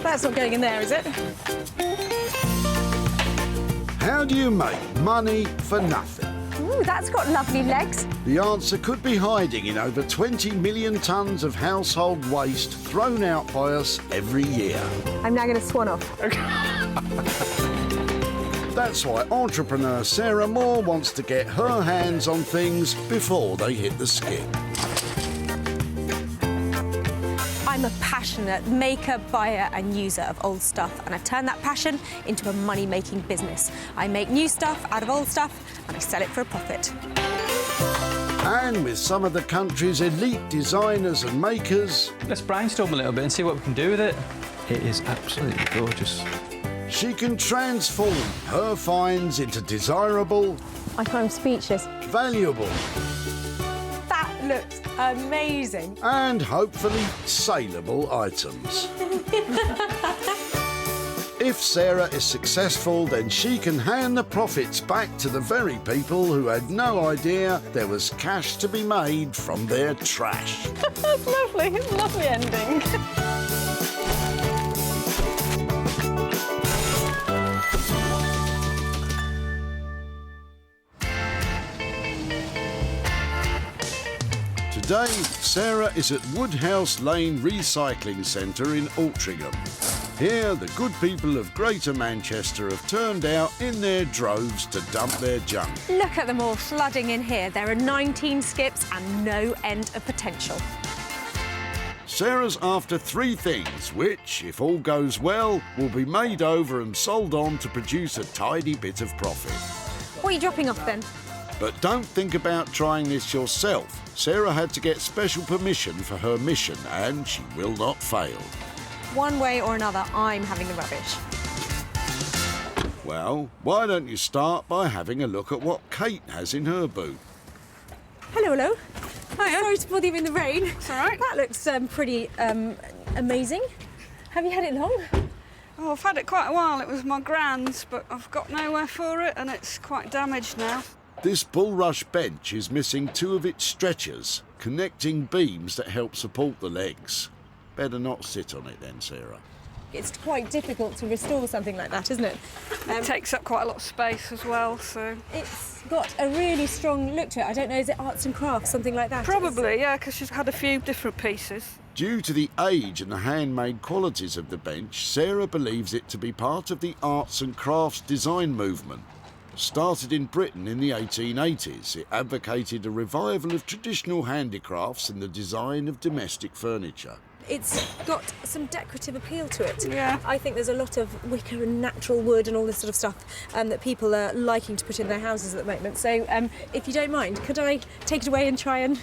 That's not going in there, is it? How do you make money for nothing? Ooh, that's got lovely legs. The answer could be hiding in over 20 million tonnes of household waste thrown out by us every year. I'm now going to swan off. That's why entrepreneur Sarah Moore wants to get her hands on things before they hit the skip. I'm a passionate maker, buyer and user of old stuff, and I've turned that passion into a money-making business. I make new stuff out of old stuff and I sell it for a profit. And with some of the country's elite designers and makers... Let's brainstorm a little bit and see what we can do with it. It is absolutely gorgeous. She can transform her finds into desirable... I find I'm speechless. Valuable... That looks amazing. and hopefully saleable items. If Sarah is successful, then she can hand the profits back to the very people who had no idea there was cash to be made from their trash. That's lovely. It's a lovely ending. Today, Sarah is at Woodhouse Lane Recycling Centre in Altrincham. Here, the good people of Greater Manchester have turned out in their droves to dump their junk. Look at them all flooding in here. There are 19 skips and no end of potential. Sarah's after three things, which, if all goes well, will be made over and sold on to produce a tidy bit of profit. What are you dropping off then? But don't think about trying this yourself. Sarah had to get special permission for her mission, and she will not fail. One way or another, I'm having the rubbish. Well, why don't you start by having a look at what Kate has in her boot? Hello, hello. Hi, sorry to bother you in the rain. It's all right. That looks pretty amazing. Have you had it long? Oh, I've had it quite a while. It was my grand's, but I've got nowhere for it and it's quite damaged now. This Bullrush bench is missing two of its stretchers, connecting beams that help support the legs. Better not sit on it then, Sarah. It's quite difficult to restore something like that, isn't it? It takes up quite a lot of space as well, so... It's got a really strong look to it. I don't know, is it arts and crafts, something like that? Probably, yeah, because she's had a few different pieces. Due to the age and the handmade qualities of the bench, Sarah believes it to be part of the arts and crafts design movement. Started in Britain in the 1880s, it advocated a revival of traditional handicrafts in the design of domestic furniture. It's got some decorative appeal to it. Yeah. I think there's a lot of wicker and natural wood and all this sort of stuff that people are liking to put in their houses at the moment. So if you don't mind, could I take it away and try and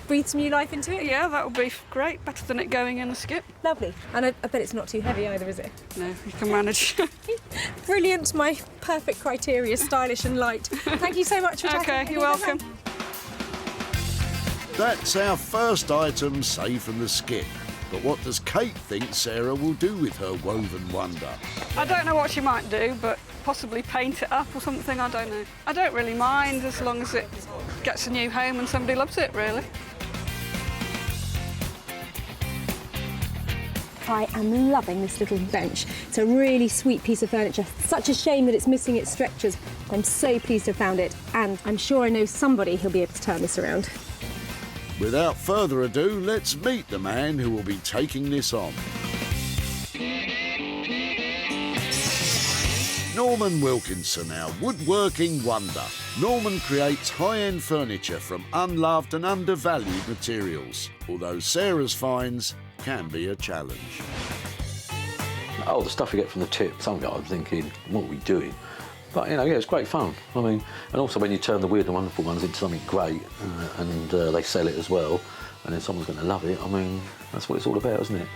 breathe some new life into it? Yeah, that would be great. Better than it going in a skip. Lovely. And I bet it's not too heavy either, is it? No, you can manage. Brilliant. My perfect criteria, stylish and light. Thank you so much for taking OK, you're welcome. That's our first item saved from the skip. But what does Kate think Sarah will do with her woven wonder? I don't know what she might do, but possibly paint it up or something, I don't know. I don't really mind as long as it gets a new home and somebody loves it, really. I am loving this little bench. It's a really sweet piece of furniture. Such a shame that it's missing its stretchers. I'm so pleased to have found it, and I'm sure I know somebody who'll be able to turn this around. Without further ado, let's meet the man who will be taking this on. Norman Wilkinson, our woodworking wonder. Norman creates high-end furniture from unloved and undervalued materials, although Sarah's finds can be a challenge. Oh, the stuff you get from the tip, some guy I'm thinking, what are we doing? But, you know, yeah, it's great fun. I mean, and also when you turn the weird and wonderful ones into something great and they sell it as well, and then someone's going to love it, I mean, that's what it's all about, isn't it?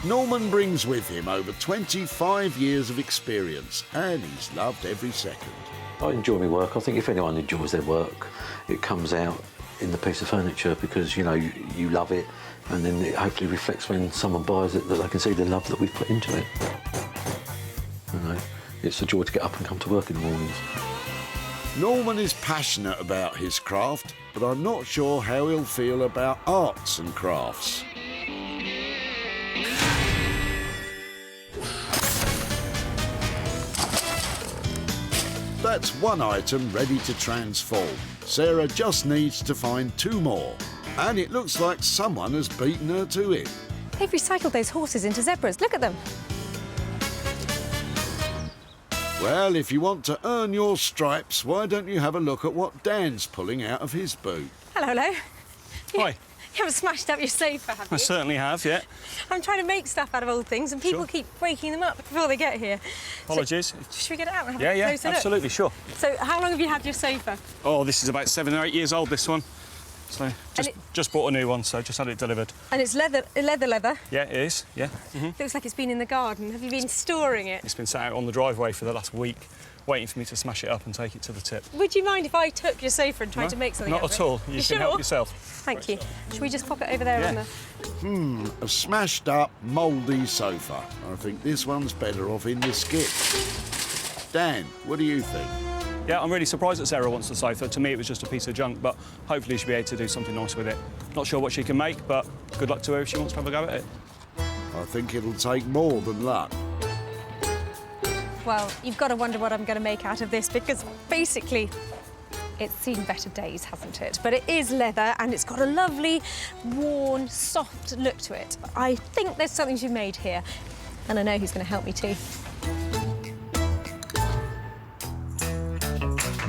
Norman brings with him over 25 years of experience, and he's loved every second. I enjoy my work. I think if anyone enjoys their work, it comes out in the piece of furniture because, you know, you love it, and then it hopefully reflects when someone buys it that they can see the love that we've put into it. You know? It's a joy to get up and come to work in the mornings. Norman is passionate about his craft, but I'm not sure how he'll feel about arts and crafts. that's one item ready to transform. Sarah just needs to find 2 more. And it looks like someone has beaten her to it. They've recycled those horses into zebras. Look at them. Well, if you want to earn your stripes, why don't you have a look at what Dan's pulling out of his boot? Hello, hello. Hi. You haven't smashed up your sofa, have you? I certainly have, yeah. I'm trying to make stuff out of old things and people keep breaking them up before they get here. Apologies. So, should we get it out and have Yeah, a closer absolutely, sure. look? So how long have you had your sofa? Oh, this is about 7 or 8 years old, this one. So just bought a new one, so just had it delivered. And it's leather. Yeah, it is, yeah. Looks like it's been in the garden. Have you been storing it? It's been sat out on the driveway for the last week, waiting for me to smash it up and take it to the tip. Would you mind if I took your sofa and tried to make something out of it? Not at all. You can sure? help yourself. Thank you. Should we just pop it over there on the... A smashed up, mouldy sofa. I think this one's better off in the skip. Dan, what do you think? Yeah, I'm really surprised that Sarah wants the sofa. To me, it was just a piece of junk, but hopefully she'll be able to do something nice with it. Not sure what she can make, but good luck to her if she wants to have a go at it. I think it'll take more than luck. Well, you've got to wonder what I'm going to make out of this because basically it's seen better days, hasn't it? But it is leather and it's got a lovely, worn, soft look to it. I think there's something to be made here and I know who's going to help me too.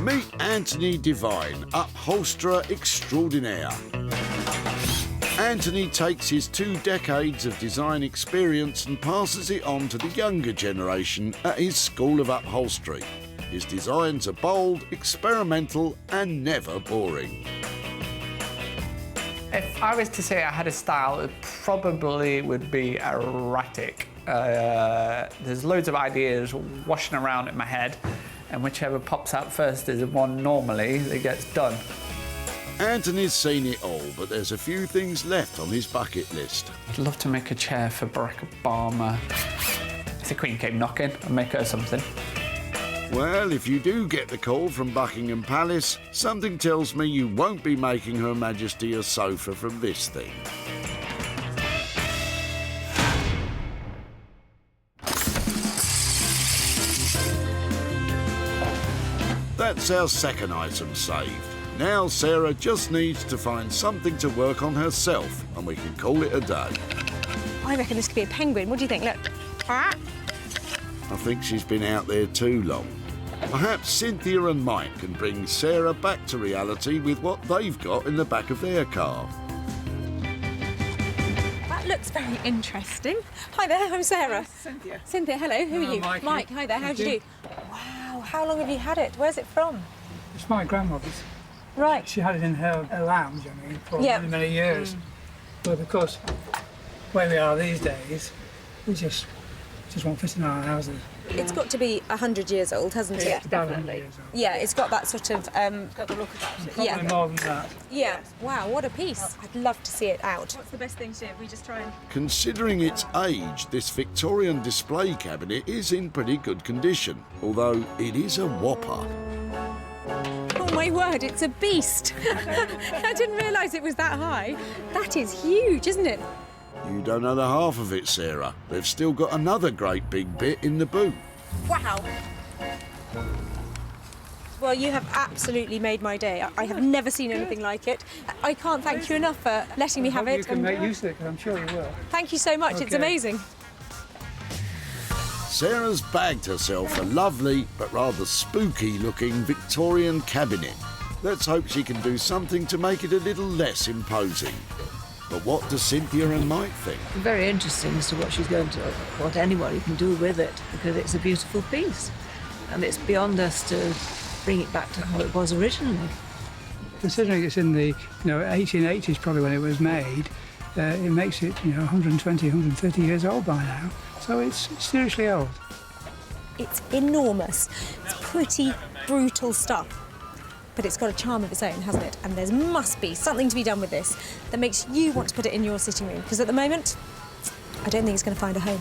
Meet Anthony Devine, upholsterer extraordinaire. Anthony takes his 2 decades of design experience and passes it on to the younger generation at his School of Upholstery. His designs are bold, experimental and never boring. If I was to say I had a style, it probably would be erratic. There's loads of ideas washing around in my head, and whichever pops out first is the one normally that gets done. Anthony's seen it all, but there's a few things left on his bucket list. I'd love to make a chair for Barack Obama. If the Queen came knocking, I'd make her something. Well, if you do get the call from Buckingham Palace, something tells me you won't be making Her Majesty a sofa from this thing. That's our second item saved. Now Sarah just needs to find something to work on herself and we can call it a day. I reckon this could be a penguin. What do you think? Look. Ah. I think she's been out there too long. Perhaps Cynthia and Mike can bring Sarah back to reality with what they've got in the back of their car. That looks very interesting. Hi there, I'm Sarah. Cynthia. Cynthia, hello. Who are you? Mike. Mike, hi there. How do you do? Wow, how long have you had it? Where's it from? It's my grandmother's. Right. She had it in her lounge, I mean, for Yeah. many, many years. But of course, where we are these days, we just won't fit in our houses. It's got to be 100 years old, hasn't it? It's about 100 years old. Yeah, it's got that sort of... Got the look about it. Probably yeah. more than that. Yeah. Wow, what a piece. I'd love to see it out. What's the best thing to do if we just try and... Considering its age, this Victorian display cabinet is in pretty good condition, although it is a whopper. Oh my word, it's a beast. I didn't realise it was that high. That is huge, isn't it? You don't know the half of it, Sarah. They've still got another great big bit in the boot. Wow. Well, you have absolutely made my day. I have never seen anything like it. I can't thank you enough for letting me have You it. can make use of it, because I'm sure you will. Thank you so much, it's Okay. amazing. Sarah's bagged herself a lovely but rather spooky looking Victorian cabinet. Let's hope she can do something to make it a little less imposing. But what do Cynthia and Mike think? Very interesting as to what anybody can do with it, because it's a beautiful piece. And it's beyond us to bring it back to how it was originally. Considering it's in the 1880s probably when it was made, it makes it 120, 130 years old by now. So it's seriously old. It's enormous. It's pretty brutal stuff. But it's got a charm of its own, hasn't it? And there must be something to be done with this that makes you want to put it in your sitting room. Because at the moment, I don't think it's going to find a home.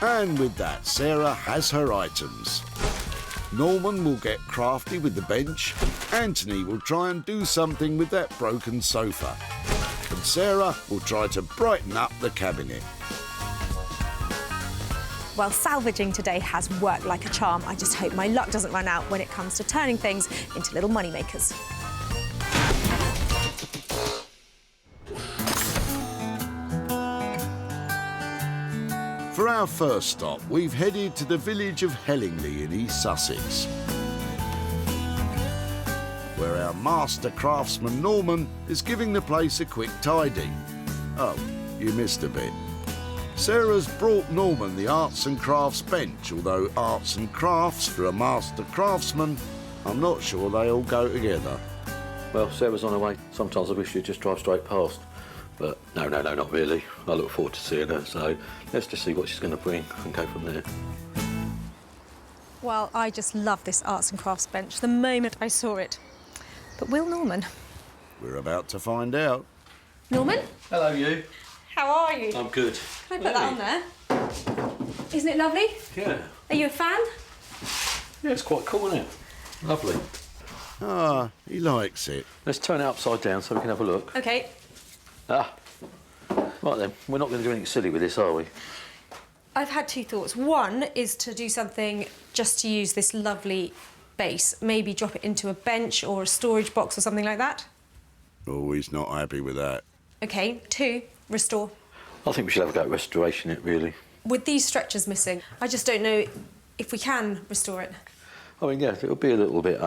And with that, Sarah has her items. Norman will get crafty with the bench. Anthony will try and do something with that broken sofa. And Sarah will try to brighten up the cabinet. Well, salvaging today has worked like a charm. I just hope my luck doesn't run out when it comes to turning things into little money makers. For our first stop, we've headed to the village of Hellingley in East Sussex, where our master craftsman Norman is giving the place a quick tidy. Oh, you missed a bit. Sarah's brought Norman the arts and crafts bench, although arts and crafts for a master craftsman, I'm not sure they all go together. Well, Sarah's on her way. Sometimes I wish she'd just drive straight past. But no, not really. I look forward to seeing her, so let's just see what she's going to bring and go from there. Well, I just love this arts and crafts bench the moment I saw it. But will Norman? We're about to find out. Norman? Hello, you. How are you? I'm good. Can I put that on there? Isn't it lovely? Yeah. Are you a fan? Yeah, it's quite cool, isn't it? Lovely. Ah, he likes it. Let's turn it upside down so we can have a look. OK. Ah. Right then, we're not going to do anything silly with this, are we? I've had two thoughts. One is to do something just to use this lovely base, maybe drop it into a bench or a storage box or something like that. Oh, he's not happy with that. OK. Two, restore. I think we should have a go at restoration it, really. With these stretchers missing, I just don't know if we can restore it. I mean, yeah, it'll be a little bit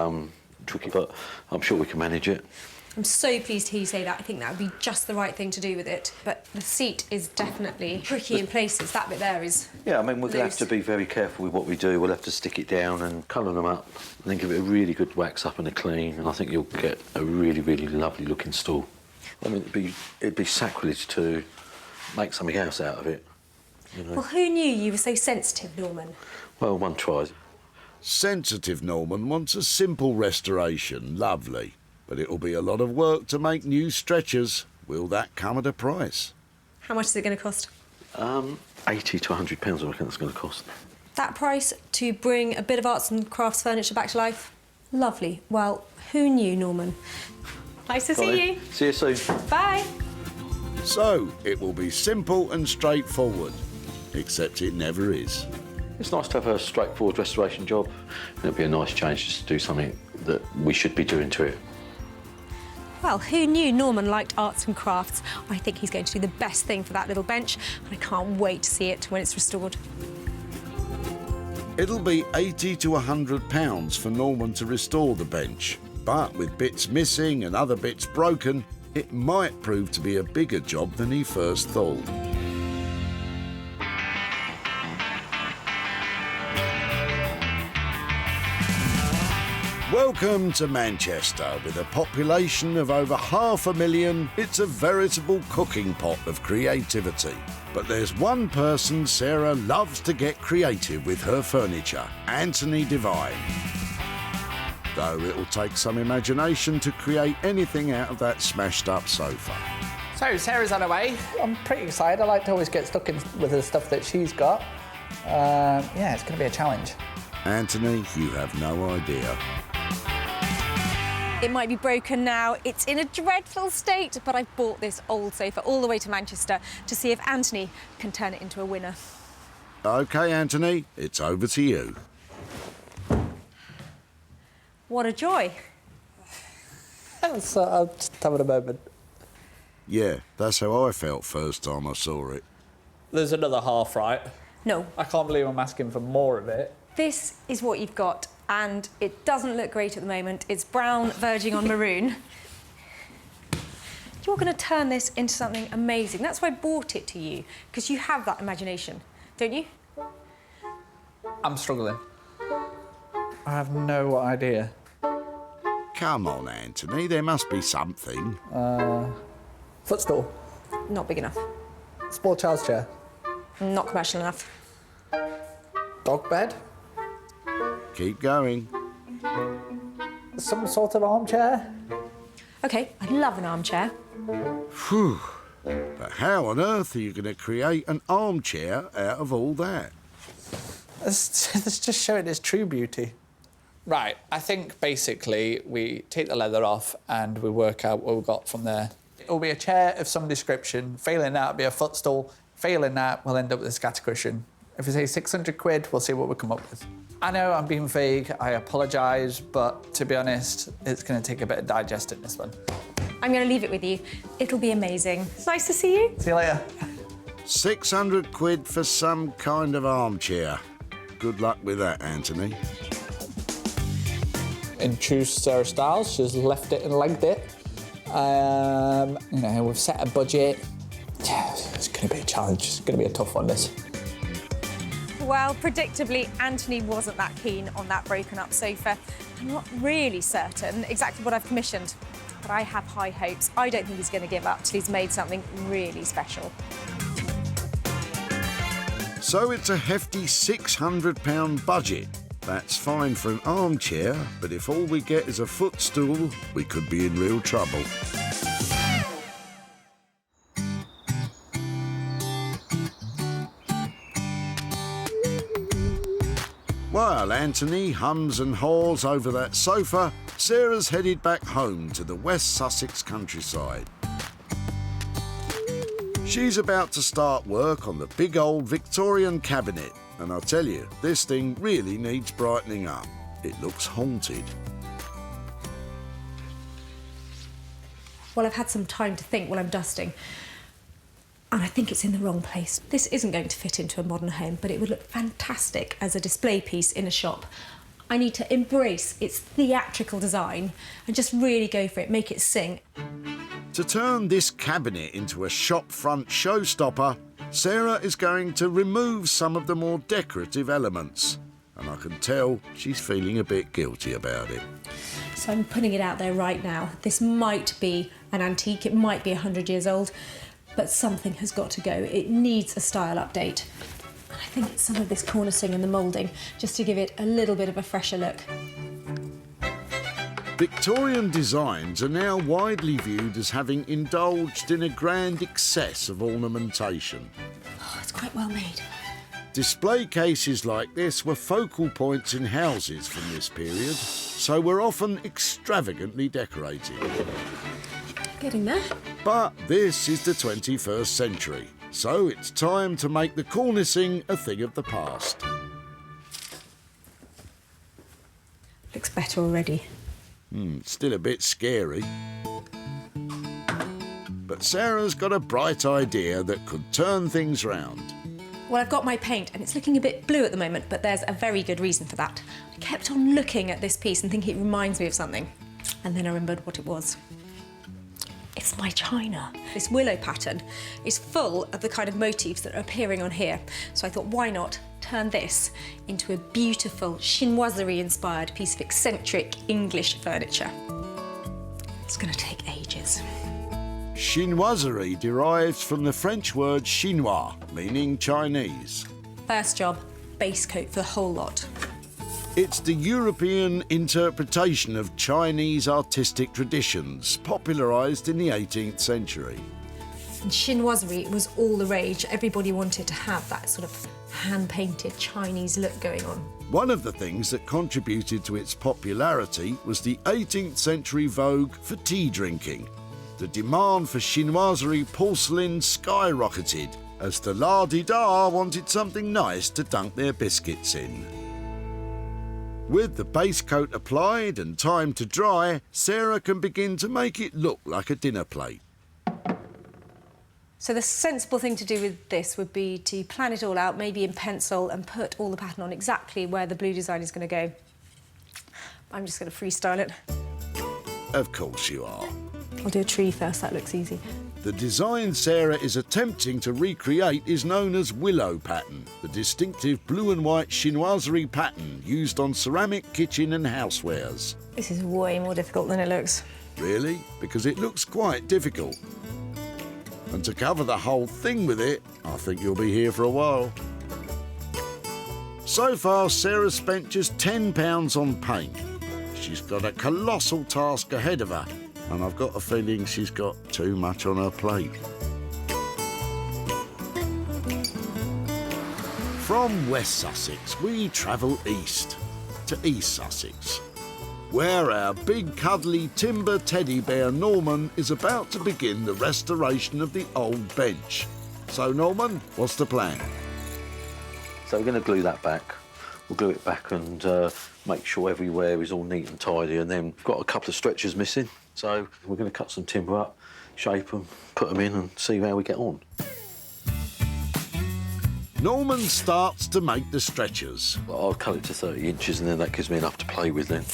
tricky, but I'm sure we can manage it. I'm so pleased to hear you say that. I think that would be just the right thing to do with it. But the seat is definitely tricky in places. That bit there is Yeah, I mean, we're going to have loose. to be very careful with what we do. We'll have to stick it down and colour them up and then give it a really good wax up and a clean, and I think you'll get a really, really lovely looking stool. I mean, it'd be sacrilege to make something else out of it, you know. Well, who knew you were so sensitive, Norman? Well, one tries. Sensitive Norman wants a simple restoration. Lovely. But it'll be a lot of work to make new stretchers. Will that come at a price? How much is it going to cost? £80 to £100, I reckon that's going to cost. That price to bring a bit of arts and crafts furniture back to life? Lovely. Well, who knew, Norman? Nice to see you. See you soon. Bye. So, it will be simple and straightforward. Except it never is. It's nice to have a straightforward restoration job. It'll be a nice change just to do something that we should be doing to it. Well, who knew Norman liked arts and crafts? I think he's going to do the best thing for that little bench, and I can't wait to see it when it's restored. It'll be £80 to £100 for Norman to restore the bench. But with bits missing and other bits broken, it might prove to be a bigger job than he first thought. Welcome to Manchester. With a population of over 500,000, it's a veritable cooking pot of creativity. But there's one person Sarah loves to get creative with her furniture, Anthony Devine. Though it'll take some imagination to create anything out of that smashed up sofa. So, Sarah's on her way. I'm pretty excited. I like to always get stuck in with the stuff that she's got. Yeah, it's going to be a challenge. Anthony, you have no idea. It might be broken now. It's in a dreadful state, but I've bought this old sofa all the way to Manchester to see if Anthony can turn it into a winner. OK, Anthony, it's over to you. What a joy. So I'm just having a moment. Yeah, that's how I felt first time I saw it. There's another half, right? No. I can't believe I'm asking for more of it. This is what you've got, and it doesn't look great at the moment. It's brown, verging on maroon. You're going to turn this into something amazing. That's why I bought it to you, because you have that imagination, don't you? I'm struggling. I have no idea. Come on, Anthony, there must be something. Footstool. Not big enough. Small child's chair. Not commercial enough. Dog bed. Keep going. Some sort of armchair. OK, I love an armchair. Phew. But how on earth are you going to create an armchair out of all that? It's just showing its true beauty. Right, I think basically we take the leather off and we work out what we've got from there. It'll be a chair of some description. Failing that, it'll be a footstool. Failing that, we'll end up with a scatter cushion. If we say 600 quid, we'll see what we come up with. I know I'm being vague, I apologise, but to be honest, it's going to take a bit of digesting this one. I'm going to leave it with you. It'll be amazing. It's nice to see you. See you later. 600 quid for some kind of armchair. Good luck with that, Anthony. In true Sarah style, she's left it and legged it. You know, we've set a budget. Yeah, it's going to be a challenge. It's going to be a tough one, this. Well, predictably, Anthony wasn't that keen on that broken up sofa. I'm not really certain exactly what I've commissioned, but I have high hopes. I don't think he's going to give up till he's made something really special. So it's a hefty £600 budget. That's fine for an armchair, but if all we get is a footstool, we could be in real trouble. While Anthony hums and haws over that sofa, Sarah's headed back home to the West Sussex countryside. She's about to start work on the big old Victorian cabinet, and I'll tell you, this thing really needs brightening up. It looks haunted. Well, I've had some time to think while I'm dusting, and I think it's in the wrong place. This isn't going to fit into a modern home, but it would look fantastic as a display piece in a shop. I need to embrace its theatrical design and just really go for it, make it sing. To turn this cabinet into a shop front showstopper, Sarah is going to remove some of the more decorative elements. And I can tell she's feeling a bit guilty about it. So I'm putting it out there right now. This might be an antique, it might be 100 years old, but something has got to go. It needs a style update. And I think it's some of this cornicing and the moulding, just to give it a little bit of a fresher look. Victorian designs are now widely viewed as having indulged in a grand excess of ornamentation. Oh, it's quite well made. Display cases like this were focal points in houses from this period, so were often extravagantly decorated. Getting there. But this is the 21st century, so it's time to make the cornicing a thing of the past. Looks better already. Still a bit scary. But Sarah's got a bright idea that could turn things round. Well, I've got my paint and it's looking a bit blue at the moment, but there's a very good reason for that. I kept on looking at this piece and thinking it reminds me of something, and then I remembered what it was. It's my china. This willow pattern is full of the kind of motifs that are appearing on here. So I thought, why not turn this into a beautiful chinoiserie-inspired piece of eccentric English furniture. It's going to take ages. Chinoiserie derives from the French word chinois, meaning Chinese. First job, base coat for the whole lot. It's the European interpretation of Chinese artistic traditions, popularised in the 18th century. And chinoiserie was all the rage. Everybody wanted to have that sort of hand-painted Chinese look going on. One of the things that contributed to its popularity was the 18th century vogue for tea drinking. The demand for chinoiserie porcelain skyrocketed as the la-di-da wanted something nice to dunk their biscuits in. With the base coat applied and time to dry, Sarah can begin to make it look like a dinner plate. So the sensible thing to do with this would be to plan it all out, maybe in pencil, and put all the pattern on exactly where the blue design is going to go. I'm just going to freestyle it. Of course you are. I'll do a tree first, that looks easy. The design Sarah is attempting to recreate is known as willow pattern, the distinctive blue and white chinoiserie pattern used on ceramic, kitchen and housewares. This is way more difficult than it looks. Really? Because it looks quite difficult. And to cover the whole thing with it, I think you'll be here for a while. So far, Sarah's spent just £10 on paint. She's got a colossal task ahead of her, and I've got a feeling she's got too much on her plate. From West Sussex, we travel east to East Sussex, where our big cuddly timber teddy bear Norman is about to begin the restoration of the old bench. So Norman, what's the plan? So we're going to glue that back. We'll glue it back and make sure everywhere is all neat and tidy. And then we've got a couple of stretchers missing. So we're going to cut some timber up, shape them, put them in and see how we get on. Norman starts to make the stretchers. I'll cut it to 30 inches and then that gives me enough to play with then.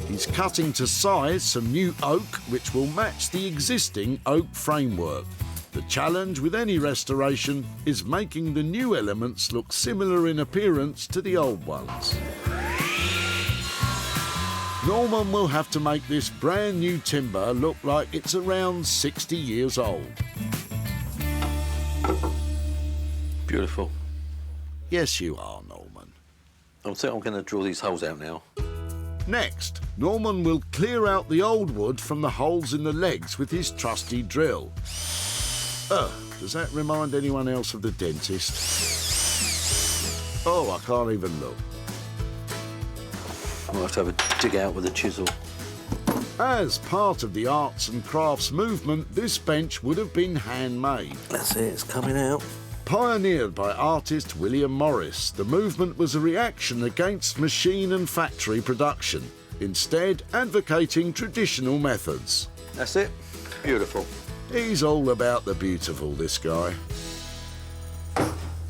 He's cutting to size some new oak, which will match the existing oak framework. The challenge with any restoration is making the new elements look similar in appearance to the old ones. Norman will have to make this brand new timber look like it's around 60 years old. Beautiful. Yes, you are, Norman. I think I'm going to draw these holes out now. Next, Norman will clear out the old wood from the holes in the legs with his trusty drill. Does that remind anyone else of the dentist? Oh, I can't even look. I'll have to have a dig out with a chisel. As part of the arts and crafts movement, this bench would have been handmade. That's it, it's coming out. Pioneered by artist William Morris, the movement was a reaction against machine and factory production, instead advocating traditional methods. That's it. Beautiful. He's all about the beautiful, this guy.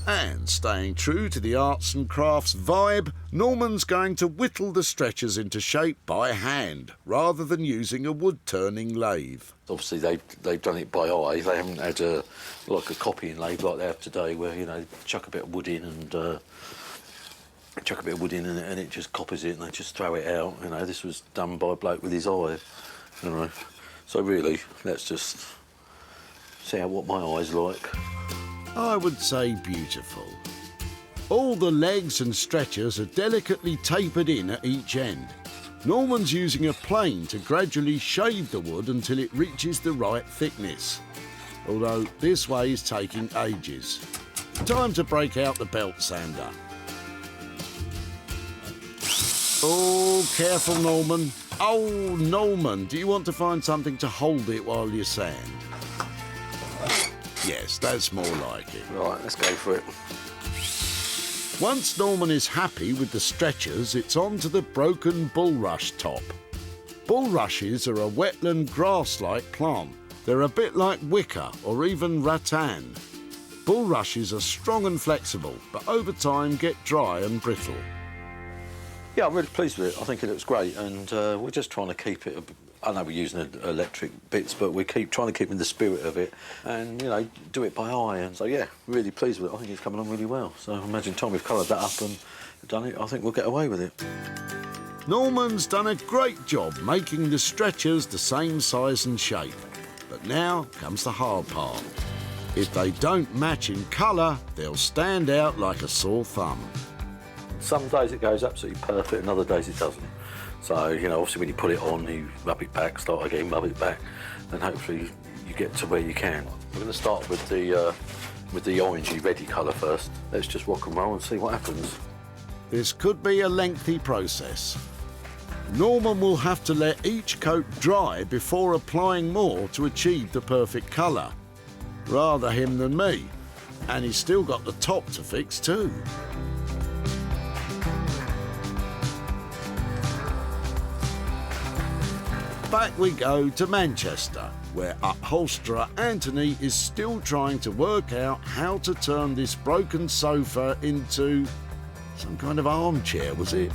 And staying true to the arts and crafts vibe, Norman's going to whittle the stretchers into shape by hand, rather than using a wood-turning lathe. Obviously, they've done it by eye. They haven't had like a copying lathe like they have today, where, you know, chuck a bit of wood in and and it just copies it and they just throw it out. You know, this was done by a bloke with his eye. You know, so really, let's just see what my eye's like. I would say beautiful. All the legs and stretchers are delicately tapered in at each end. Norman's using a plane to gradually shave the wood until it reaches the right thickness. Although this way is taking ages. Time to break out the belt sander. Oh, careful, Norman. Oh, Norman, do you want to find something to hold it while you sand? Yes, that's more like it. Right, let's go for it. Once Norman is happy with the stretchers, it's on to the broken bulrush top. Bulrushes are a wetland grass-like plant. They're a bit like wicker or even rattan. Bulrushes are strong and flexible, but over time get dry and brittle. Yeah, I'm really pleased with it. I think it looks great, and we're just trying to keep it. I know we're using electric bits, but we keep trying to keep in the spirit of it, and you know, do it by eye. And so yeah, really pleased with it. I think it's coming on really well. So I imagine time we've coloured that up and done it, I think we'll get away with it. Norman's done a great job making the stretchers the same size and shape. But now comes the hard part. If they don't match in colour, they'll stand out like a sore thumb. Some days it goes absolutely perfect, and other days it doesn't. So, you know, obviously when you put it on, you rub it back, start again, rub it back, and hopefully you get to where you can. We're going to start with the orangey reddy colour first. Let's just rock and roll and see what happens. This could be a lengthy process. Norman will have to let each coat dry before applying more to achieve the perfect colour. Rather him than me. And he's still got the top to fix too. Back we go to Manchester, where upholsterer Anthony is still trying to work out how to turn this broken sofa into some kind of armchair, was it?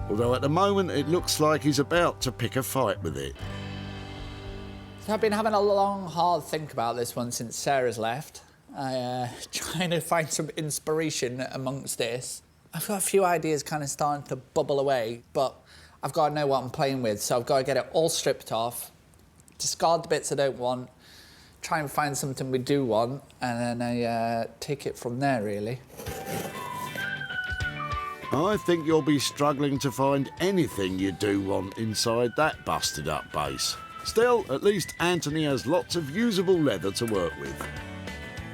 Although at the moment it looks like he's about to pick a fight with it. So I've been having a long, hard think about this one since Sarah's left. Trying to find some inspiration amongst this. I've got a few ideas kind of starting to bubble away, but I've got to know what I'm playing with, so I've got to get it all stripped off, discard the bits I don't want, try and find something we do want, and then I take it from there, really. I think you'll be struggling to find anything you do want inside that busted up base. Still, at least Anthony has lots of usable leather to work with.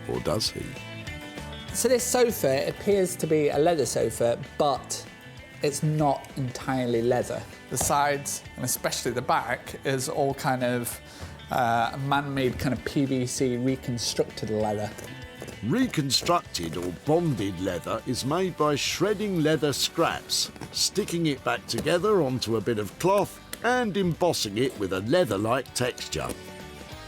Or does he? So this sofa appears to be a leather sofa, but it's not entirely leather. The sides, and especially the back, is all kind of man-made kind of PVC reconstructed leather. Reconstructed or bonded leather is made by shredding leather scraps, sticking it back together onto a bit of cloth and embossing it with a leather-like texture.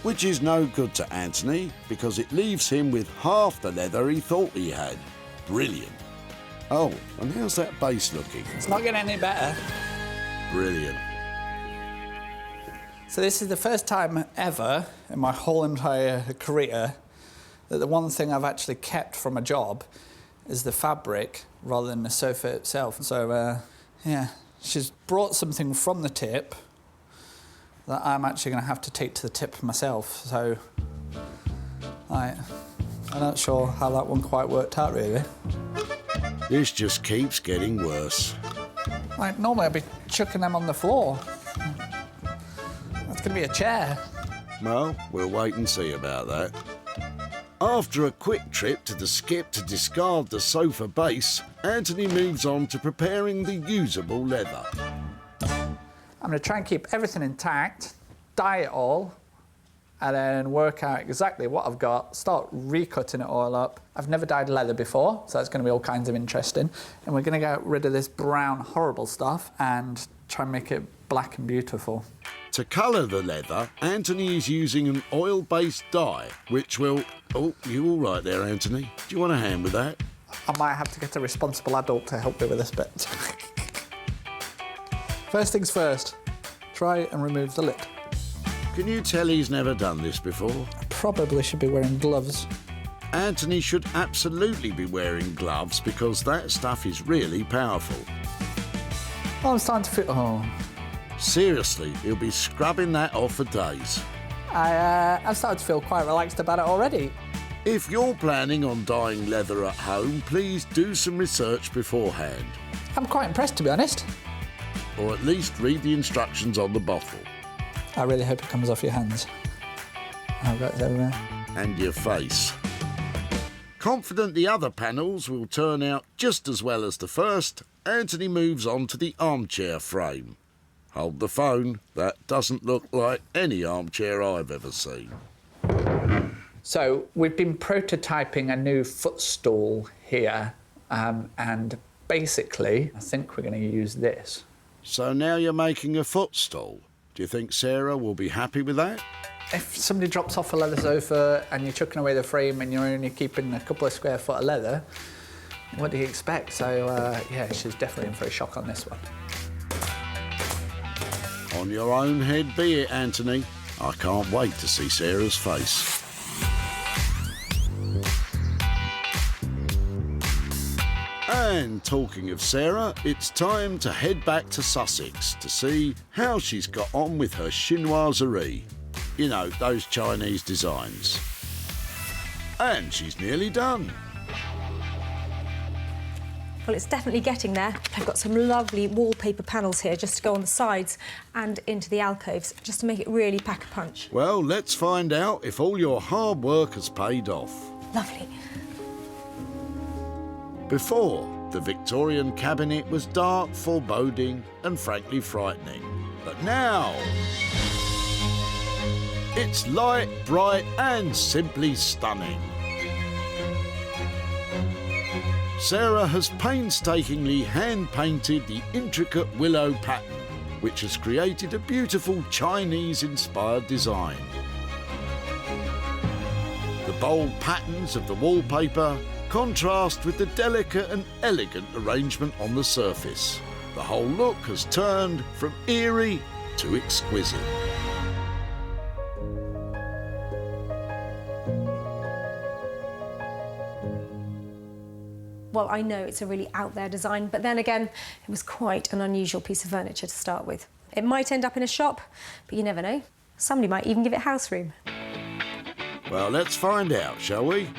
Which is no good to Anthony because it leaves him with half the leather he thought he had. Brilliant. Oh, and how's that base looking? It's not getting any better. Brilliant. So this is the first time ever in my whole entire career that the one thing I've actually kept from a job is the fabric rather than the sofa itself. So, yeah, she's brought something from the tip that I'm actually going to have to take to the tip myself. So, I'm not sure how that one quite worked out, really. This just keeps getting worse. Like, normally I'd be chucking them on the floor. That's going to be a chair. Well, we'll wait and see about that. After a quick trip to the skip to discard the sofa base, Anthony moves on to preparing the usable leather. I'm going to try and keep everything intact, dye it all, and then work out exactly what I've got, start recutting it all up. I've never dyed leather before, so that's going to be all kinds of interesting. And we're going to get rid of this brown, horrible stuff and try and make it black and beautiful. To colour the leather, Anthony is using an oil-based dye, which will... Oh, you all right there, Anthony? Do you want a hand with that? I might have to get a responsible adult to help me with this bit. First things first, try and remove the lid. Can you tell he's never done this before? I probably should be wearing gloves. Anthony should absolutely be wearing gloves because that stuff is really powerful. Oh, I'm starting to feel... Oh. Seriously, he'll be scrubbing that off for days. I've started to feel quite relaxed about it already. If you're planning on dyeing leather at home, please do some research beforehand. I'm quite impressed, to be honest. Or at least read the instructions on the bottle. I really hope it comes off your hands. I've got it everywhere. And your face. Confident the other panels will turn out just as well as the first, Anthony moves on to the armchair frame. Hold the phone, that doesn't look like any armchair I've ever seen. So we've been prototyping a new footstool here, and basically I think we're going to use this. So now you're making a footstool. Do you think Sarah will be happy with that? If somebody drops off a leather sofa and you're chucking away the frame and you're only keeping a couple of square foot of leather, what do you expect? So, yeah, she's definitely in for a shock on this one. On your own head be it, Anthony. I can't wait to see Sarah's face. And talking of Sarah, it's time to head back to Sussex to see how she's got on with her chinoiserie. You know, those Chinese designs. And she's nearly done. Well, it's definitely getting there. I've got some lovely wallpaper panels here just to go on the sides and into the alcoves, just to make it really pack a punch. Well, let's find out if all your hard work has paid off. Lovely. Before, the Victorian cabinet was dark, foreboding and frankly frightening. But now, it's light, bright and simply stunning. Sarah has painstakingly hand-painted the intricate willow pattern, which has created a beautiful Chinese-inspired design. The bold patterns of the wallpaper contrast with the delicate and elegant arrangement on the surface. The whole look has turned from eerie to exquisite. Well, I know it's a really out there design, but then again, it was quite an unusual piece of furniture to start with. It might end up in a shop, but you never know. Somebody might even give it house room. Well, let's find out, shall we?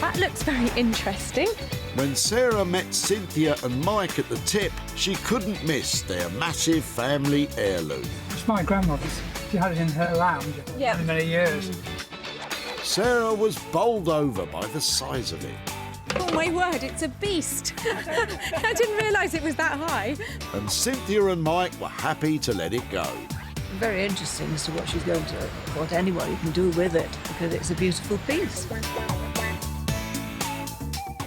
That looks very interesting. When Sarah met Cynthia and Mike at the tip, she couldn't miss their massive family heirloom. It's my grandmother's. She had it in her lounge for many, many years. Sarah was bowled over by the size of it. Oh my word, it's a beast. I didn't realise it was that high. And Cynthia and Mike were happy to let it go. very interesting as to what anybody can do with it, because it's a beautiful piece.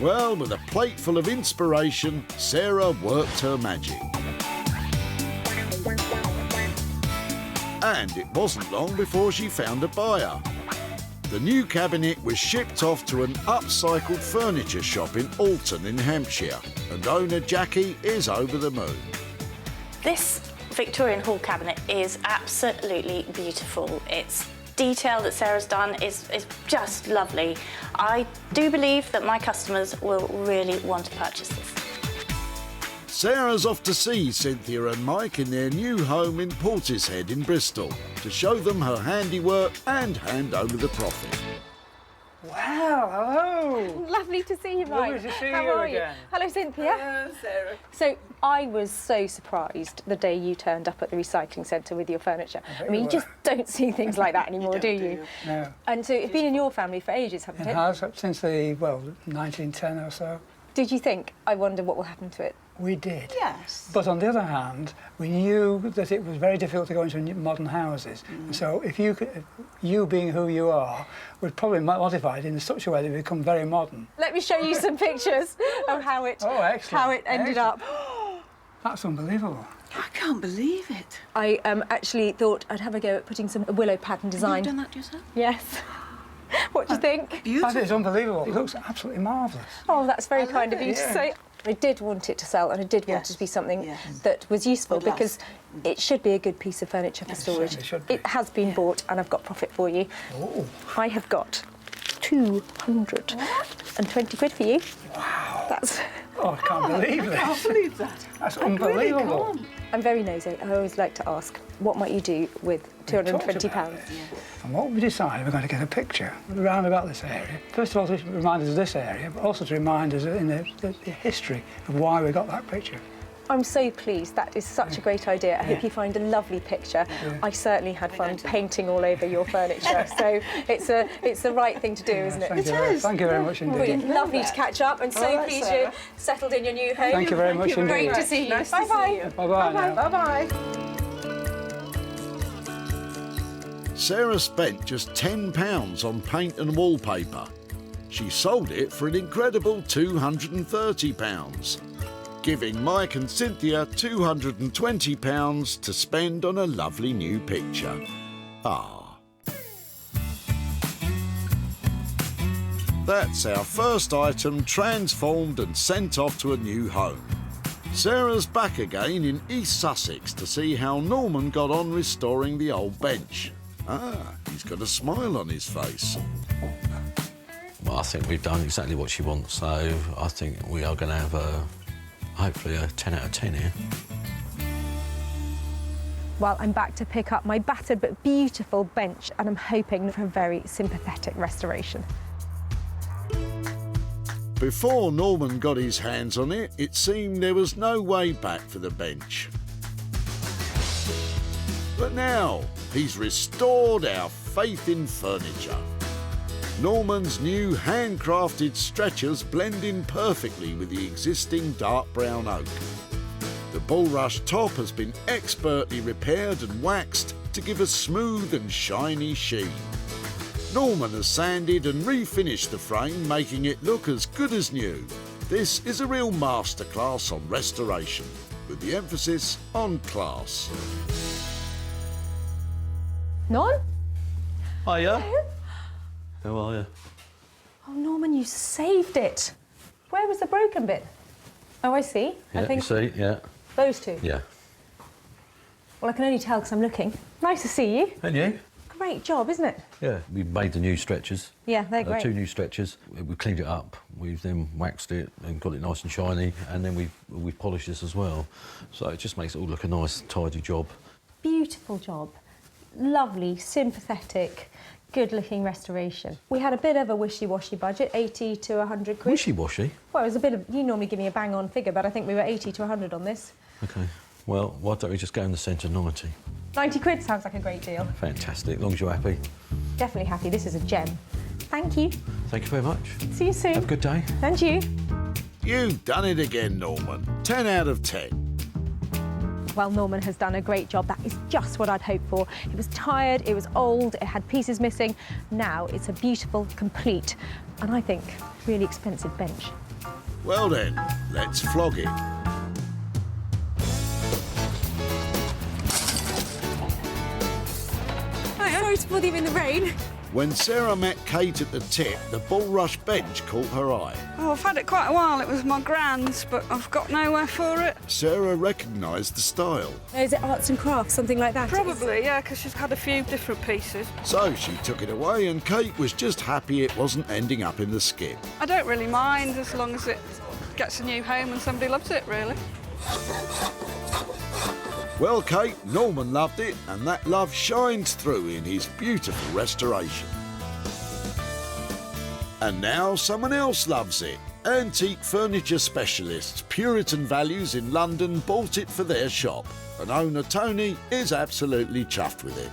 Well, with a plate full of inspiration, Sarah worked her magic. And it wasn't long before she found a buyer. The new cabinet was shipped off to an upcycled furniture shop in Alton in Hampshire, and owner Jackie is over the moon. This Victorian hall cabinet is absolutely beautiful. Its detail that Sarah's done is just lovely. I do believe that my customers will really want to purchase this. Sarah's off to see Cynthia and Mike in their new home in Portishead in Bristol to show them her handiwork and hand over the profit. Wow, hello. Lovely to see you, Mike. Lovely to see How you are again. you? Hello, Cynthia. Hello, Sarah. So I was so surprised the day you turned up at the recycling centre with your furniture. I mean, you just don't see things like that anymore, do you? No. And so it's been in your family for ages, hasn't It it? has, since the, 1910 or so. Did you think, I wonder what will happen to it? We did. Yes. But on the other hand, we knew that it was very difficult to go into modern houses. So if you being who you are, would probably modify it in such a way that it become very modern. Let me show you some pictures of how it ended up. That's unbelievable. I can't believe it. I actually thought I'd have a go at putting some willow pattern design. You've done that yourself? Yes. What do you think? Beautiful. That is unbelievable. It looks absolutely marvellous. Oh, that's very kind of you to Yeah. say. I did want it to sell, and I did want it to be something that was useful, Would last. because it should be a good piece of furniture for storage. certainly should be. It has been bought, and I've got profit for you. Oh. I have got 220 quid for you. Wow. That's. Oh, I can't believe this. I can't believe that. That's I really unbelievable. can't. I'm very nosy. I always like to ask, what might you do with £220? And what we decided, we're going to get a picture around about this area. First of all, to remind us of this area, but also to remind us in the history of why we got that picture. I'm so pleased. That is such a great idea. I hope you find a lovely picture. I certainly had fun painting all over your furniture, so it's the right thing to do, isn't it? Thank you very much indeed. Brilliant. Lovely to catch up, and so pleased you're settled in your new home. Thank you very much indeed. Great to see you. Nice to see Bye-bye. you. Bye-bye now. Bye-bye. Sarah spent just £10 on paint and wallpaper. She sold it for an incredible £230, giving Mike and Cynthia £220 to spend on a lovely new picture. Ah. That's our first item transformed and sent off to a new home. Sarah's back again in East Sussex to see how Norman got on restoring the old bench. Ah, he's got a smile on his face. Well, I think we've done exactly what she wants, so I think we are going to have hopefully a 10 out of 10 here. Well, I'm back to pick up my battered but beautiful bench, and I'm hoping for a very sympathetic restoration. Before Norman got his hands on it, it seemed there was no way back for the bench. But now, he's restored our faith in furniture. Norman's new handcrafted stretchers blend in perfectly with the existing dark brown oak. The Bullrush top has been expertly repaired and waxed to give a smooth and shiny sheen. Norman has sanded and refinished the frame, making it look as good as new. This is a real masterclass on restoration, with the emphasis on class. Non? Hiya. How are you? Oh, Norman, you saved it. Where was the broken bit? Oh, I see. Yeah, I think you see, yeah. those two. Yeah. Well, I can only tell because I'm looking. Nice to see you. And you? Great job, isn't it? Yeah, we made the new stretchers. Yeah, they're great. 2 new stretchers. We cleaned it up. We've then waxed it and got it nice and shiny, and then we've polished this as well. So it just makes it all look a nice, tidy job. Beautiful job. Lovely, sympathetic, good-looking restoration. We had a bit of a wishy-washy budget, 80 to 100 quid. Wishy-washy? Well, it was a bit of... You normally give me a bang-on figure, but I think we were 80 to 100 on this. OK. Well, why don't we just go in the centre, 90? 90 quid sounds like a great deal. Fantastic, as long as you're happy. Definitely happy. This is a gem. Thank you. Thank you very much. See you soon. Have a good day. And you. You've done it again, Norman. 10 out of 10. Well, Norman has done a great job. That is just what I'd hoped for. It was tired, it was old, it had pieces missing. Now it's a beautiful, complete, and I think really expensive bench. Well then, let's flog it. Sorry to bother you in the rain. When Sarah met Kate at the tip, the Bullrush bench caught her eye. Oh, I've had it quite a while. It was my grand's, but I've got nowhere for it. Sarah recognised the style. Is it arts and crafts, something like that? Probably, yeah, because she's had a few different pieces. So she took it away and Kate was just happy it wasn't ending up in the skip. I don't really mind as long as it gets a new home and somebody loves it, really. Well, Kate, Norman loved it, and that love shines through in his beautiful restoration. And now someone else loves it. Antique furniture specialists Puritan Values in London bought it for their shop, and owner Tony is absolutely chuffed with it.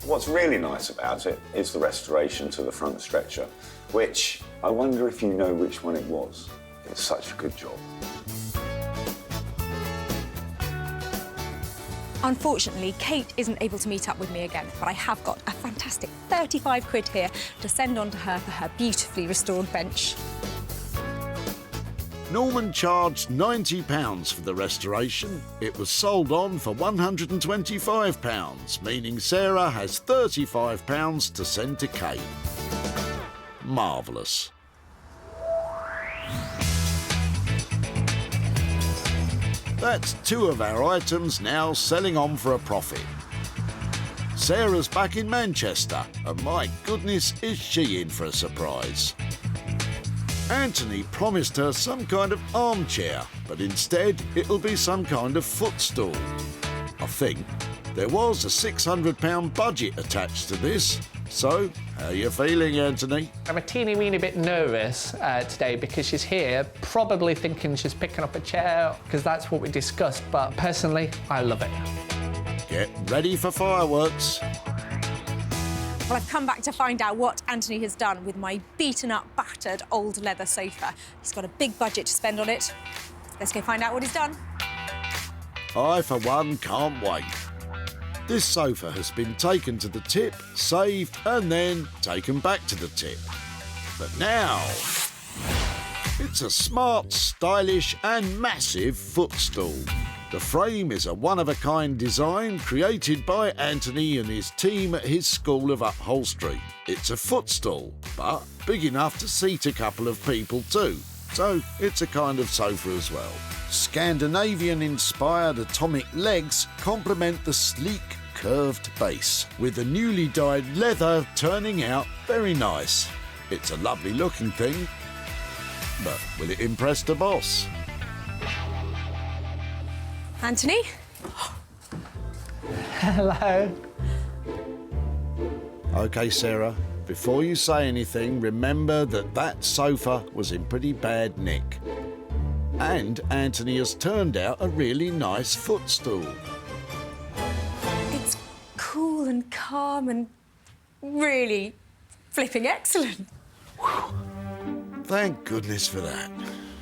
What's really nice about it is the restoration to the front stretcher, which I wonder if you know which one it was. It's such a good job. Unfortunately, Kate isn't able to meet up with me again, but I have got a fantastic 35 quid here to send on to her for her beautifully restored bench. Norman charged £90 for the restoration. It was sold on for £125, meaning Sarah has £35 to send to Kate. Marvellous. That's two of our items now selling on for a profit. Sarah's back in Manchester, and my goodness, is she in for a surprise. Anthony promised her some kind of armchair, but instead it'll be some kind of footstool. I think there was a £600 budget attached to this. So, how are you feeling, Anthony? I'm a teeny weeny bit nervous today because she's here, probably thinking she's picking up a chair, because that's what we discussed, but personally, I love it. Get ready for fireworks. Well, I've come back to find out what Anthony has done with my beaten-up, battered old leather sofa. He's got a big budget to spend on it. Let's go find out what he's done. I, for one, can't wait. This sofa has been taken to the tip, saved, and then taken back to the tip. But now, it's a smart, stylish, and massive footstool. The frame is a one-of-a-kind design created by Anthony and his team at his School of Upholstery. It's a footstool, but big enough to seat a couple of people too. So it's a kind of sofa as well. Scandinavian-inspired atomic legs complement the sleek, curved base, with the newly dyed leather turning out very nice. It's a lovely-looking thing, but will it impress the boss? Anthony? Hello. OK, Sarah, before you say anything, remember that that sofa was in pretty bad nick. And Anthony has turned out a really nice footstool. It's cool and calm and really flipping excellent. Thank goodness for that.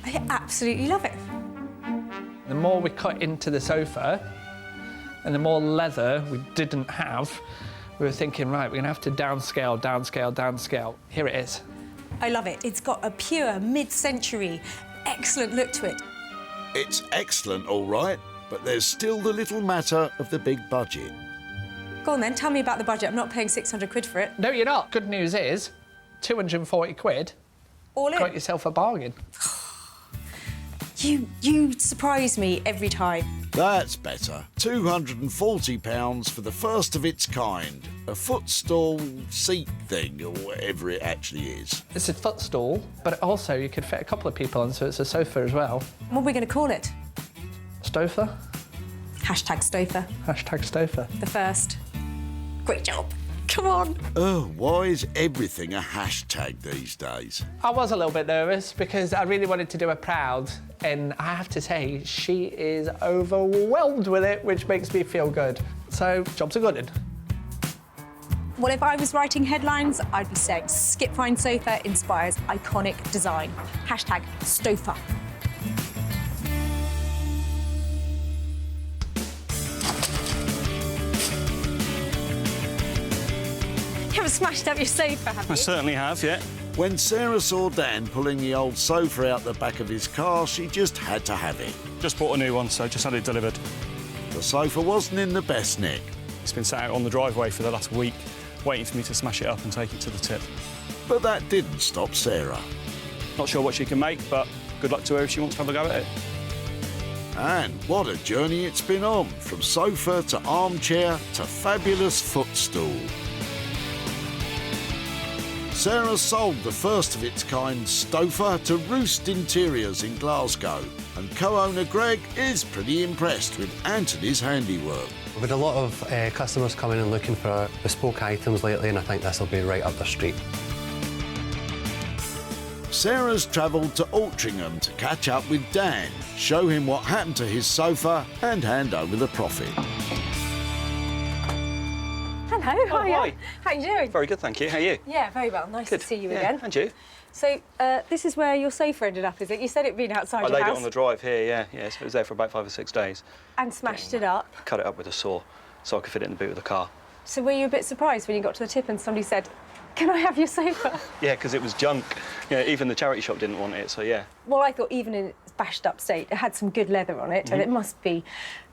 I absolutely love it. The more we cut into the sofa and the more leather we didn't have, we were thinking, right, we're going to have to downscale, downscale, downscale. Here it is. I love it. It's got a pure mid-century, excellent look to it. It's excellent, all right, but there's still the little matter of the big budget. Go on then, tell me about the budget. I'm not paying 600 quid for it. No, you're not. Good news is, 240 quid. All in. Got yourself a bargain. You surprise me every time. That's better. £240 for the first of its kind. A footstool seat thing, or whatever it actually is. It's a footstool, but also you could fit a couple of people on, so it's a sofa as well. What are we going to call it? Stoofa? Hashtag Stoofa. Hashtag Stoofa. The first. Great job. Come on. Oh, why is everything a hashtag these days? I was a little bit nervous because I really wanted to do her proud, and I have to say, she is overwhelmed with it, which makes me feel good. So, job's a good one. Well, if I was writing headlines, I'd be saying Skip Fine Sofa inspires iconic design. Hashtag Stoofa. You haven't smashed up your sofa, have I you? certainly have, yeah. When Sarah saw Dan pulling the old sofa out the back of his car, she just had to have it. Just bought a new one, so just had it delivered. The sofa wasn't in the best nick, It's been sat out on the driveway for the last week, waiting for me to smash it up and take it to the tip. but that didn't stop Sarah. Not sure what she can make, but good luck to her if she wants to have a go at it. And what a journey it's been on, from sofa to armchair to fabulous footstool. Sarah sold the first of its kind Stoofa to Roost Interiors in Glasgow, and co-owner Greg is pretty impressed with Anthony's handiwork. We've had a lot of customers coming and looking for bespoke items lately, and I think this will be right up their street. Sarah's travelled to Altrincham to catch up with Dan, show him what happened to his sofa and hand over the profit. Hello, Oh, hi. How you doing? Very good, thank you. How are you? Yeah, very well. Nice Good. to see you Yeah, again. and you? So, this is where your sofa ended up, is it? You said it'd been outside I your laid house it on the drive here, yeah. So it was there for about 5 or 6 days. and smashed it up. Cut it up with a saw so I could fit it in the boot of the car. So were you a bit surprised when you got to the tip and somebody said, "Can I have your sofa?" Yeah, because it was junk. Yeah, even the charity shop didn't want it, so yeah. Well, I thought even in its bashed up state, it had some good leather on it, and it must be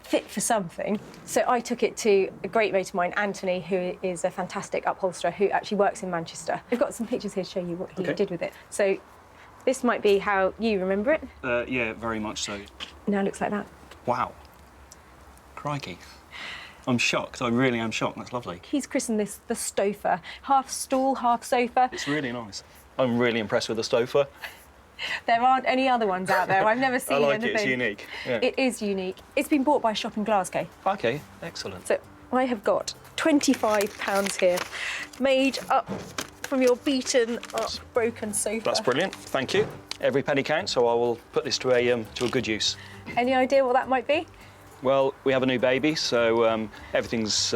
fit for something. So I took it to a great mate of mine, Anthony, who is a fantastic upholsterer who actually works in Manchester. We've got some pictures here to show you what he did with it. So this might be how you remember it. Yeah, very much so. Now it looks like that. Wow. Crikey. I'm shocked. I really am shocked. That's lovely. He's christened this the Stoofa. Half stool, half sofa. It's really nice. I'm really impressed with the Stoofa. There aren't any other ones out there. I've never seen I like anything. it. It's unique. Yeah. It is unique. It's been bought by a shop in Glasgow. OK, excellent. So I have got £25 here, made up from your beaten up, broken sofa. That's brilliant. Thank you. Every penny counts, so I will put this to a good use. Any idea what that might be? Well, we have a new baby, so everything's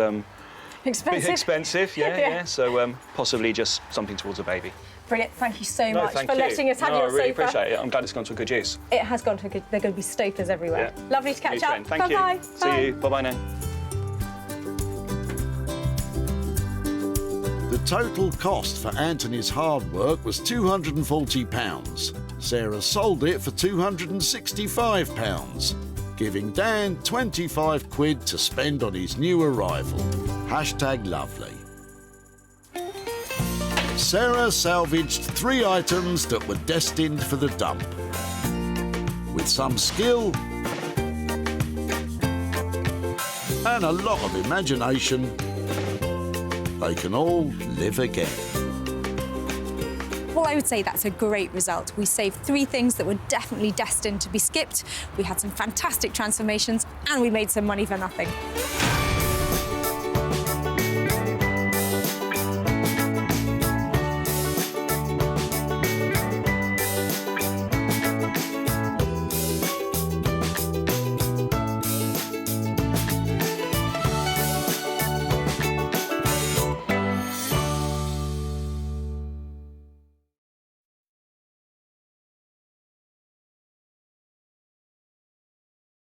Expensive. yeah. So possibly just something towards a baby. Brilliant. Thank you so much thank for you. letting us have your I really sofa. appreciate it. I'm glad it's gone to a good use. It has gone to a good... There are going to be Stoofas everywhere. Yeah. Lovely to catch You up. too. Thank Bye-bye. you. See you. Bye-bye now. The total cost for Anthony's hard work was £240. Sarah sold it for £265, giving Dan 25 quid to spend on his new arrival. #lovely. Sarah salvaged 3 items that were destined for the dump. With some skill and a lot of imagination, they can all live again. Well, I would say that's a great result. We saved 3 things that were definitely destined to be skipped. We had some fantastic transformations and we made some money for nothing.